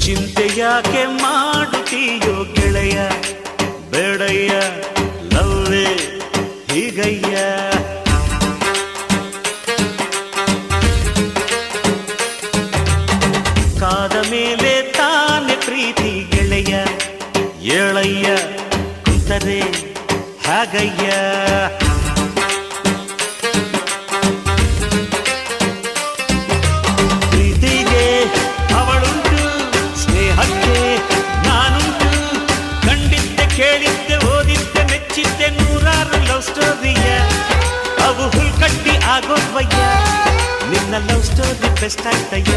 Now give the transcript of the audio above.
ಚಿಂತೆ ಯಾಕೆ ಮಾಡುತ್ತೀಯೋ ಗೆಳೆಯ, ಬೇಡಯ್ಯ ಲವ್ವೇ ಹೀಗಯ್ಯ. ಕಾದ ಮೇಲೆ ತಾನೆ ಪ್ರೀತಿ ಗೆಳೆಯ, ಏಳಯ್ಯ ಕುಂತರೆ ಹಾಗಯ್ಯ. ಪ್ರೀತಿಗೆ ಅವಳುಂಟು, ಸ್ನೇಹಕ್ಕೆ ನಾನುಂಟು. ಕಂಡಿದ್ದೆ ಕೇಳಿದ್ದೆ ಓದಿದ್ದೆ ಮೆಚ್ಚಿದ್ದೆ ನೂರಾರು ಲವ್ ಸ್ಟೋರಿಯ, ಅವು ಹುಲ್ಕಟ್ಟಿ ಆಗೋದ್ವಯ್ಯ. ನಿನ್ನ ಲವ್ ಸ್ಟೋರಿ ಬೆಸ್ಟ್ ಆಯ್ತಯ್ಯ.